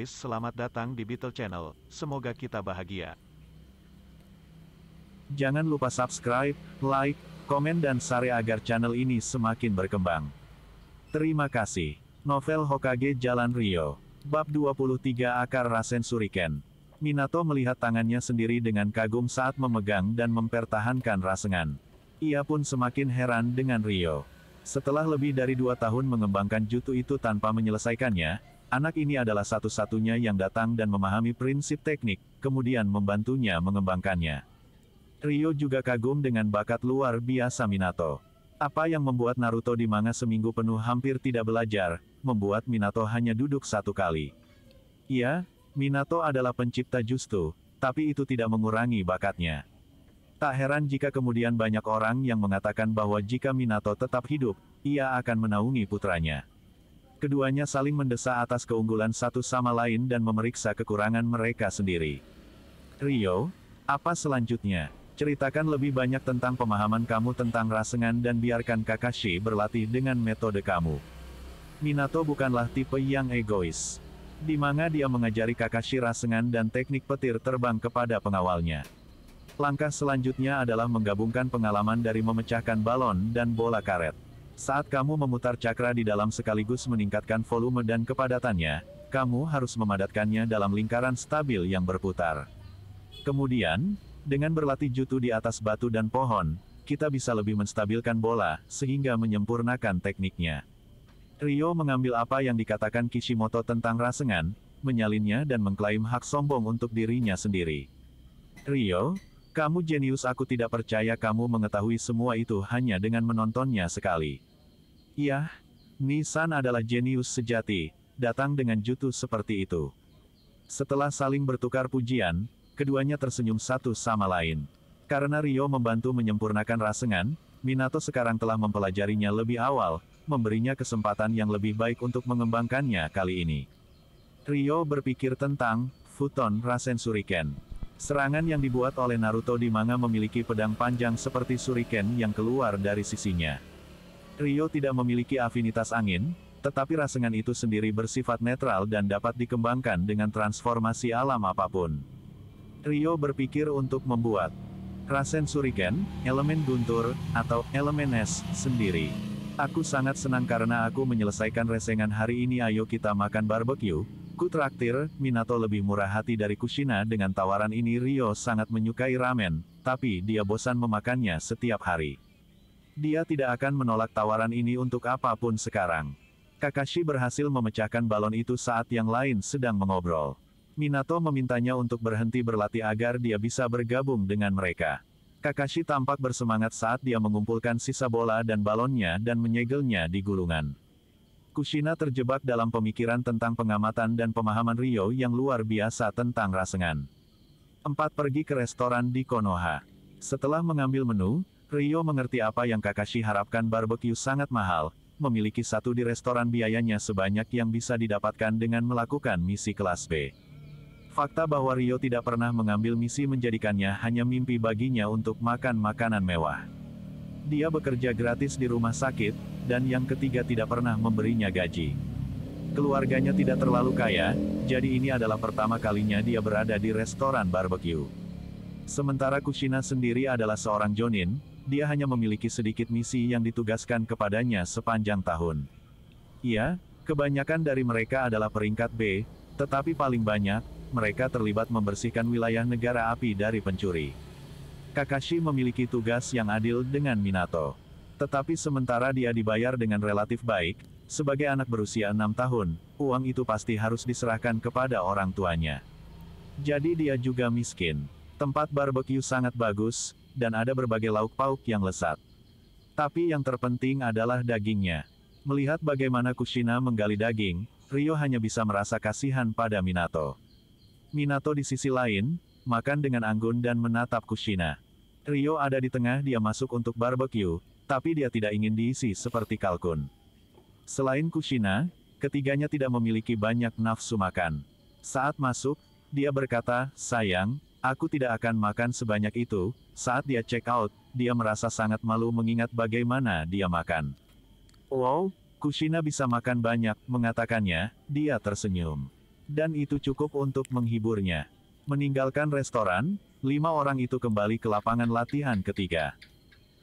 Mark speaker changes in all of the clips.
Speaker 1: Selamat datang di Beetle Channel, semoga kita bahagia.
Speaker 2: Jangan lupa subscribe, like, komen dan share agar channel ini semakin berkembang. Terima kasih. Novel Hokage Jalan Ryo. Bab 23 Akar Rasen Shuriken. Minato melihat tangannya sendiri dengan kagum saat memegang dan mempertahankan Rasengan. Ia pun semakin heran dengan Ryo. Setelah lebih dari 2 tahun mengembangkan jutsu itu tanpa menyelesaikannya, anak ini adalah satu-satunya yang datang dan memahami prinsip teknik, kemudian membantunya mengembangkannya. Ryo juga kagum dengan bakat luar biasa Minato. Apa yang membuat Naruto di manga seminggu penuh hampir tidak belajar, membuat Minato hanya duduk 1 kali. Ya, Minato adalah pencipta jutsu, tapi itu tidak mengurangi bakatnya. Tak heran jika kemudian banyak orang yang mengatakan bahwa jika Minato tetap hidup, ia akan menaungi putranya. Keduanya saling mendesak atas keunggulan satu sama lain dan memeriksa kekurangan mereka sendiri. Ryo, apa selanjutnya? Ceritakan lebih banyak tentang pemahaman kamu tentang Rasengan dan biarkan Kakashi berlatih dengan metode kamu. Minato bukanlah tipe yang egois. Di manga dia mengajari Kakashi Rasengan dan teknik petir terbang kepada pengawalnya. Langkah selanjutnya adalah menggabungkan pengalaman dari memecahkan balon dan bola karet. Saat kamu memutar cakra di dalam sekaligus meningkatkan volume dan kepadatannya, kamu harus memadatkannya dalam lingkaran stabil yang berputar. Kemudian, dengan berlatih jutsu di atas batu dan pohon, kita bisa lebih menstabilkan bola, sehingga menyempurnakan tekniknya. Ryo mengambil apa yang dikatakan Kishimoto tentang Rasengan, menyalinnya dan mengklaim hak sombong untuk dirinya sendiri. Ryo, kamu jenius, aku tidak percaya kamu mengetahui semua itu hanya dengan menontonnya sekali. Yah, Nisan adalah jenius sejati, datang dengan jutsu seperti itu. Setelah saling bertukar pujian, keduanya tersenyum satu sama lain. Karena Ryo membantu menyempurnakan Rasengan, Minato sekarang telah mempelajarinya lebih awal, memberinya kesempatan yang lebih baik untuk mengembangkannya kali ini. Ryo berpikir tentang Futon Rasen Shuriken. Serangan yang dibuat oleh Naruto di manga memiliki pedang panjang seperti shuriken yang keluar dari sisinya. Ryo tidak memiliki afinitas angin, tetapi Rasengan itu sendiri bersifat netral dan dapat dikembangkan dengan transformasi alam apapun. Ryo berpikir untuk membuat Rasen Shuriken, elemen guntur, atau elemen es, sendiri. Aku sangat senang karena aku menyelesaikan Rasengan hari ini. Ayo kita makan barbecue. Ku traktir. Minato lebih murah hati dari Kushina dengan tawaran ini. Ryo sangat menyukai ramen, tapi dia bosan memakannya setiap hari. Dia tidak akan menolak tawaran ini untuk apapun sekarang. Kakashi berhasil memecahkan balon itu saat yang lain sedang mengobrol. Minato memintanya untuk berhenti berlatih agar dia bisa bergabung dengan mereka. Kakashi tampak bersemangat saat dia mengumpulkan sisa bola dan balonnya dan menyegelnya di gulungan. Kushina terjebak dalam pemikiran tentang pengamatan dan pemahaman Ryo yang luar biasa tentang Rasengan. 4 pergi ke restoran di Konoha. Setelah mengambil menu, Ryo mengerti apa yang Kakashi harapkan. Barbecue sangat mahal, memiliki satu di restoran biayanya sebanyak yang bisa didapatkan dengan melakukan misi kelas B. Fakta bahwa Ryo tidak pernah mengambil misi menjadikannya hanya mimpi baginya untuk makan makanan mewah. Dia bekerja gratis di rumah sakit, dan yang ketiga tidak pernah memberinya gaji. Keluarganya tidak terlalu kaya, jadi ini adalah pertama kalinya dia berada di restoran barbecue. Sementara Kushina sendiri adalah seorang jonin, dia hanya memiliki sedikit misi yang ditugaskan kepadanya sepanjang tahun. Ya, kebanyakan dari mereka adalah peringkat B, tetapi paling banyak, mereka terlibat membersihkan wilayah negara api dari pencuri. Kakashi memiliki tugas yang adil dengan Minato. Tetapi sementara dia dibayar dengan relatif baik, sebagai anak berusia 6 tahun, uang itu pasti harus diserahkan kepada orang tuanya. Jadi dia juga miskin. Tempat barbecue sangat bagus, dan ada berbagai lauk pauk yang lezat. Tapi yang terpenting adalah dagingnya. Melihat bagaimana Kushina menggali daging, Ryo hanya bisa merasa kasihan pada Minato. Minato di sisi lain, makan dengan anggun dan menatap Kushina. Ryo ada di tengah, dia masuk untuk barbecue, tapi dia tidak ingin diisi seperti kalkun. Selain Kushina, ketiganya tidak memiliki banyak nafsu makan. Saat masuk, dia berkata, sayang, aku tidak akan makan sebanyak itu. Saat dia check out, dia merasa sangat malu mengingat bagaimana dia makan. Wow, Kushina bisa makan banyak, mengatakannya, dia tersenyum. Dan itu cukup untuk menghiburnya. Meninggalkan restoran, 5 orang itu kembali ke lapangan latihan ketiga.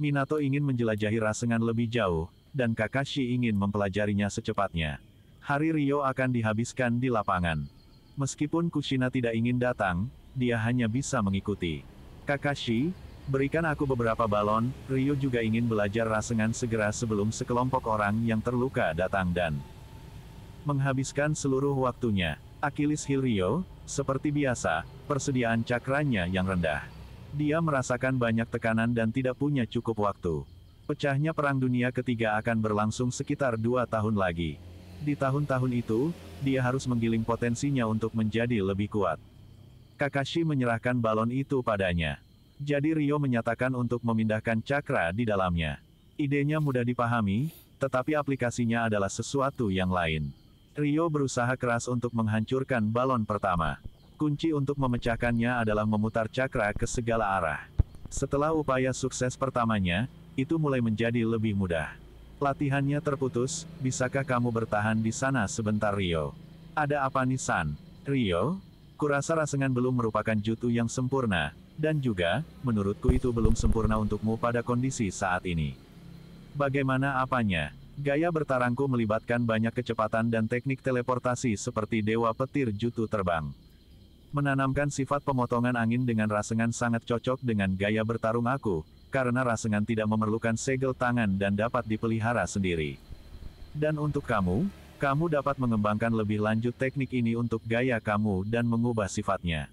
Speaker 2: Minato ingin menjelajahi Rasengan lebih jauh, dan Kakashi ingin mempelajarinya secepatnya. Hari Ryo akan dihabiskan di lapangan. Meskipun Kushina tidak ingin datang, dia hanya bisa mengikuti. Kakashi, berikan aku beberapa balon. Ryo juga ingin belajar Rasengan segera sebelum sekelompok orang yang terluka datang dan menghabiskan seluruh waktunya. Achilles heel Ryo, seperti biasa, persediaan cakranya yang rendah. Dia merasakan banyak tekanan dan tidak punya cukup waktu. Pecahnya Perang Dunia Ketiga akan berlangsung sekitar 2 tahun lagi. Di tahun-tahun itu, dia harus menggiling potensinya untuk menjadi lebih kuat. Kakashi menyerahkan balon itu padanya. Jadi Ryo menyatakan untuk memindahkan cakra di dalamnya. Idenya mudah dipahami, tetapi aplikasinya adalah sesuatu yang lain. Ryo berusaha keras untuk menghancurkan balon pertama. Kunci untuk memecahkannya adalah memutar cakra ke segala arah. Setelah upaya sukses pertamanya, itu mulai menjadi lebih mudah. Latihannya terputus, bisakah kamu bertahan di sana sebentar Ryo? Ada apa Nisan? Ryo? Kurasa Rasengan belum merupakan jutsu yang sempurna, dan juga, menurutku itu belum sempurna untukmu pada kondisi saat ini. Bagaimana apanya? Gaya bertarangku melibatkan banyak kecepatan dan teknik teleportasi seperti Dewa Petir Jutsu Terbang. Menanamkan sifat pemotongan angin dengan Rasengan sangat cocok dengan gaya bertarung aku, karena Rasengan tidak memerlukan segel tangan dan dapat dipelihara sendiri. Dan untuk kamu, kamu dapat mengembangkan lebih lanjut teknik ini untuk gaya kamu dan mengubah sifatnya.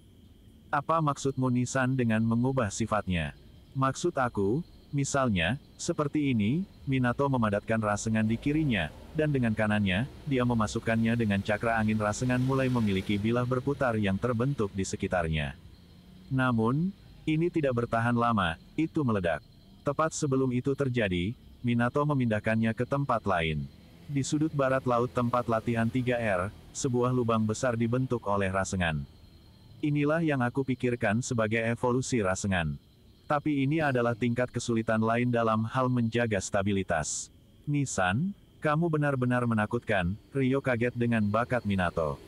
Speaker 2: Apa maksudmu Nisan dengan mengubah sifatnya? Maksud aku, misalnya, seperti ini, Minato memadatkan Rasengan di kirinya, dan dengan kanannya, dia memasukkannya dengan cakra angin Rasengan mulai memiliki bilah berputar yang terbentuk di sekitarnya. Namun, ini tidak bertahan lama, itu meledak. Tepat sebelum itu terjadi, Minato memindahkannya ke tempat lain. Di sudut barat laut tempat latihan 3R, sebuah lubang besar dibentuk oleh Rasengan. Inilah yang aku pikirkan sebagai evolusi Rasengan. Tapi ini adalah tingkat kesulitan lain dalam hal menjaga stabilitas. Nisan, kamu benar-benar menakutkan, Ryo kaget dengan bakat Minato.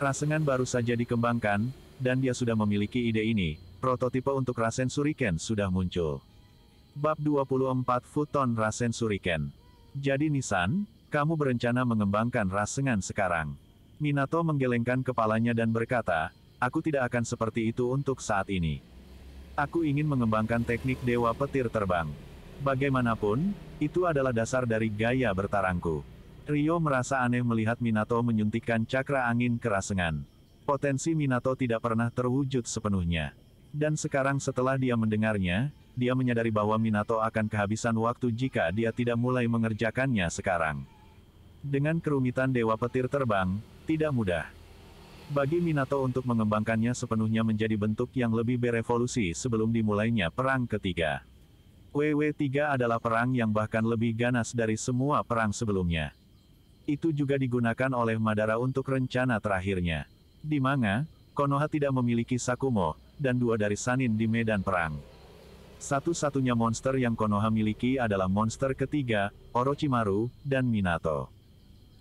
Speaker 2: Rasengan baru saja dikembangkan, dan dia sudah memiliki ide ini. Prototipe untuk Rasen Shuriken sudah muncul. Bab 24 Futon Rasen Shuriken. Jadi Nisan, kamu berencana mengembangkan Rasengan sekarang. Minato menggelengkan kepalanya dan berkata, aku tidak akan seperti itu untuk saat ini. Aku ingin mengembangkan teknik Dewa Petir Terbang. Bagaimanapun, itu adalah dasar dari gaya bertarangku. Ryo merasa aneh melihat Minato menyuntikkan cakra angin ke Rasengan. Potensi Minato tidak pernah terwujud sepenuhnya. Dan sekarang setelah dia mendengarnya, dia menyadari bahwa Minato akan kehabisan waktu jika dia tidak mulai mengerjakannya sekarang. Dengan kerumitan Dewa Petir Terbang, tidak mudah. Bagi Minato untuk mengembangkannya sepenuhnya menjadi bentuk yang lebih berevolusi sebelum dimulainya Perang Ketiga. WW3 adalah perang yang bahkan lebih ganas dari semua perang sebelumnya. Itu juga digunakan oleh Madara untuk rencana terakhirnya. Di manga, Konoha tidak memiliki Sakumo, dan 2 dari Sannin di medan perang. Satu-satunya monster yang Konoha miliki adalah monster ketiga, Orochimaru, dan Minato.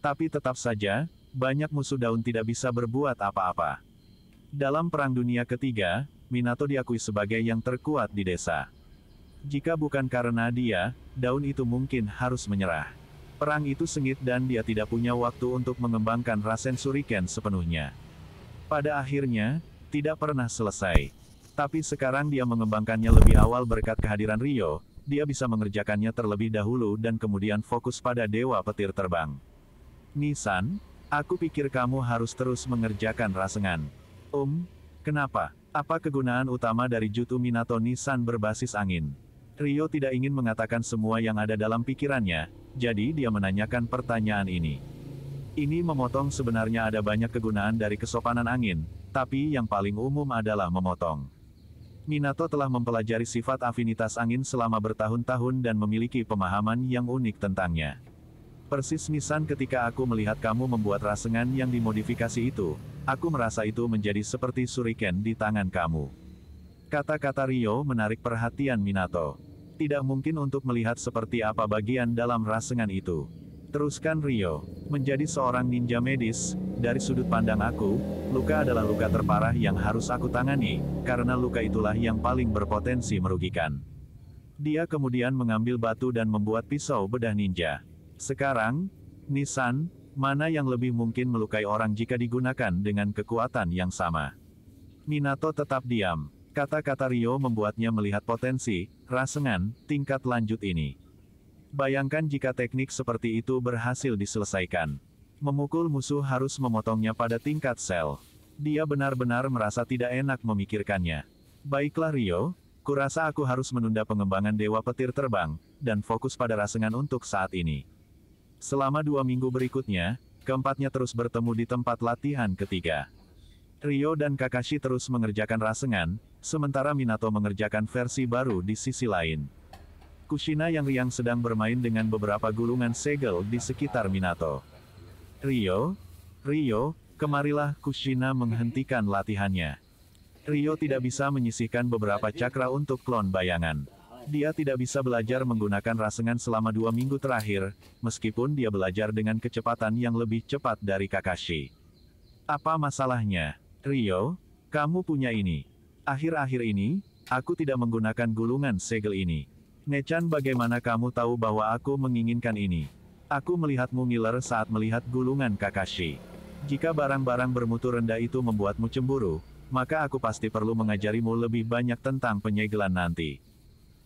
Speaker 2: Tapi tetap saja, banyak musuh daun tidak bisa berbuat apa-apa. Dalam Perang Dunia Ketiga, Minato diakui sebagai yang terkuat di desa. Jika bukan karena dia, daun itu mungkin harus menyerah. Perang itu sengit dan dia tidak punya waktu untuk mengembangkan Rasen Shuriken sepenuhnya. Pada akhirnya, tidak pernah selesai. Tapi sekarang dia mengembangkannya lebih awal berkat kehadiran Ryo, dia bisa mengerjakannya terlebih dahulu dan kemudian fokus pada Dewa Petir Terbang. Nisan, aku pikir kamu harus terus mengerjakan Rasengan. Kenapa? Apa kegunaan utama dari jutsu Minato Nisan berbasis angin? Ryo tidak ingin mengatakan semua yang ada dalam pikirannya, jadi dia menanyakan pertanyaan ini. Ini memotong sebenarnya ada banyak kegunaan dari kesopanan angin, tapi yang paling umum adalah memotong. Minato telah mempelajari sifat afinitas angin selama bertahun-tahun dan memiliki pemahaman yang unik tentangnya. Persis Nisan ketika aku melihat kamu membuat Rasengan yang dimodifikasi itu, aku merasa itu menjadi seperti shuriken di tangan kamu. Kata-kata Ryo menarik perhatian Minato. Tidak mungkin untuk melihat seperti apa bagian dalam Rasengan itu. Teruskan Ryo. Menjadi seorang ninja medis, dari sudut pandang aku, luka adalah luka terparah yang harus aku tangani, karena luka itulah yang paling berpotensi merugikan. Dia kemudian mengambil batu dan membuat pisau bedah ninja. Sekarang, Nisan, mana yang lebih mungkin melukai orang jika digunakan dengan kekuatan yang sama? Minato tetap diam. Kata-kata Ryo membuatnya melihat potensi, Rasengan, tingkat lanjut ini. Bayangkan jika teknik seperti itu berhasil diselesaikan. Memukul musuh harus memotongnya pada tingkat sel. Dia benar-benar merasa tidak enak memikirkannya. Baiklah Ryo, kurasa aku harus menunda pengembangan Dewa Petir Terbang, dan fokus pada Rasengan untuk saat ini. Selama 2 minggu berikutnya, keempatnya terus bertemu di tempat latihan ketiga. Ryo dan Kakashi terus mengerjakan Rasengan, sementara Minato mengerjakan versi baru di sisi lain. Kushina yang riang sedang bermain dengan beberapa gulungan segel di sekitar Minato. Ryo, kemarilah. Kushina menghentikan latihannya. Ryo tidak bisa menyisihkan beberapa cakra untuk klon bayangan. Dia tidak bisa belajar menggunakan Rasengan selama 2 minggu terakhir, meskipun dia belajar dengan kecepatan yang lebih cepat dari Kakashi. Apa masalahnya? Ryo, kamu punya ini. Akhir-akhir ini, aku tidak menggunakan gulungan segel ini. Nechan, bagaimana kamu tahu bahwa aku menginginkan ini? Aku melihatmu ngiler saat melihat gulungan Kakashi. Jika barang-barang bermutu rendah itu membuatmu cemburu, maka aku pasti perlu mengajarimu lebih banyak tentang penyegelan nanti.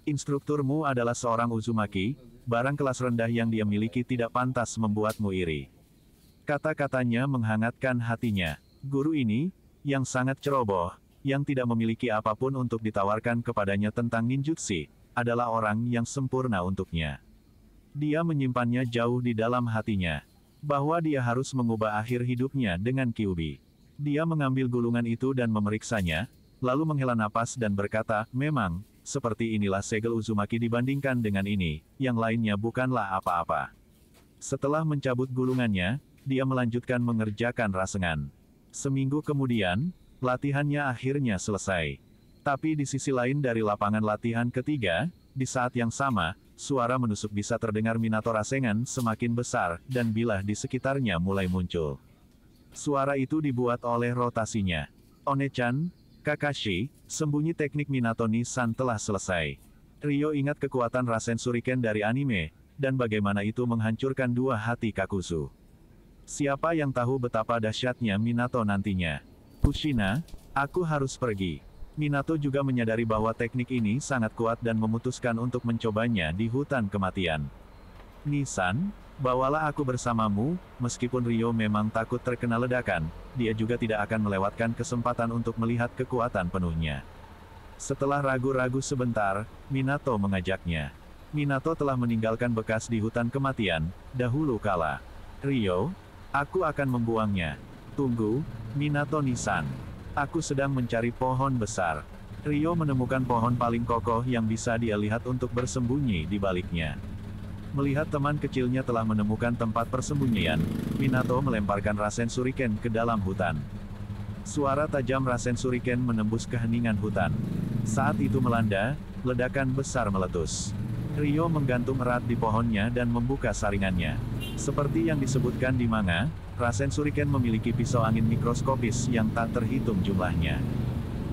Speaker 2: Instrukturmu adalah seorang Uzumaki, barang kelas rendah yang dia miliki tidak pantas membuatmu iri. Kata-katanya menghangatkan hatinya. Guru ini, yang sangat ceroboh, yang tidak memiliki apapun untuk ditawarkan kepadanya tentang ninjutsu, adalah orang yang sempurna untuknya. Dia menyimpannya jauh di dalam hatinya, bahwa dia harus mengubah akhir hidupnya dengan Kyuubi. Dia mengambil gulungan itu dan memeriksanya, lalu menghela napas dan berkata, memang, seperti inilah segel Uzumaki dibandingkan dengan ini, yang lainnya bukanlah apa-apa. Setelah mencabut gulungannya, dia melanjutkan mengerjakan Rasengan. Seminggu kemudian, latihannya akhirnya selesai. Tapi di sisi lain dari lapangan latihan ketiga, di saat yang sama, suara menusuk bisa terdengar. Minato Rasengan semakin besar, dan bilah di sekitarnya mulai muncul. Suara itu dibuat oleh rotasinya. One-chan, Kakashi, sembunyi teknik Minato Nisan telah selesai. Ryo ingat kekuatan Rasen Shuriken dari anime, dan bagaimana itu menghancurkan 2 hati Kakuzu. Siapa yang tahu betapa dahsyatnya Minato nantinya? Kushina, aku harus pergi. Minato juga menyadari bahwa teknik ini sangat kuat dan memutuskan untuk mencobanya di hutan kematian. Nisan, bawalah aku bersamamu. Meskipun Ryo memang takut terkena ledakan, dia juga tidak akan melewatkan kesempatan untuk melihat kekuatan penuhnya. Setelah ragu-ragu sebentar, Minato mengajaknya. Minato telah meninggalkan bekas di hutan kematian, dahulu kala. Ryo, aku akan membuangnya. Tunggu, Minato Nisan. Aku sedang mencari pohon besar. Ryo menemukan pohon paling kokoh yang bisa dia lihat untuk bersembunyi di baliknya. Melihat teman kecilnya telah menemukan tempat persembunyian, Minato melemparkan Rasen Shuriken ke dalam hutan. Suara tajam Rasen Shuriken menembus keheningan hutan. Saat itu melanda, ledakan besar meletus. Ryo menggantung erat di pohonnya dan membuka saringannya. Seperti yang disebutkan di manga, Rasen Shuriken memiliki pisau angin mikroskopis yang tak terhitung jumlahnya.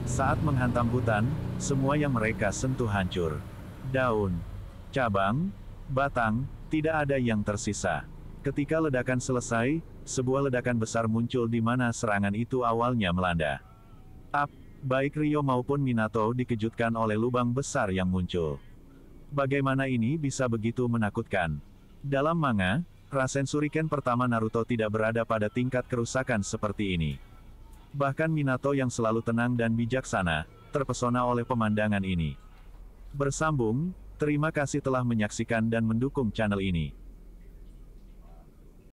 Speaker 2: Saat menghantam hutan, semua yang mereka sentuh hancur. Daun, cabang, batang, tidak ada yang tersisa. Ketika ledakan selesai, sebuah ledakan besar muncul di mana serangan itu awalnya melanda. Baik Ryo maupun Minato dikejutkan oleh lubang besar yang muncul. Bagaimana ini bisa begitu menakutkan? Dalam manga, Rasen Shuriken pertama Naruto tidak berada pada tingkat kerusakan seperti ini. Bahkan Minato yang selalu tenang dan bijaksana, terpesona oleh pemandangan ini. Bersambung, terima kasih telah menyaksikan dan mendukung channel ini.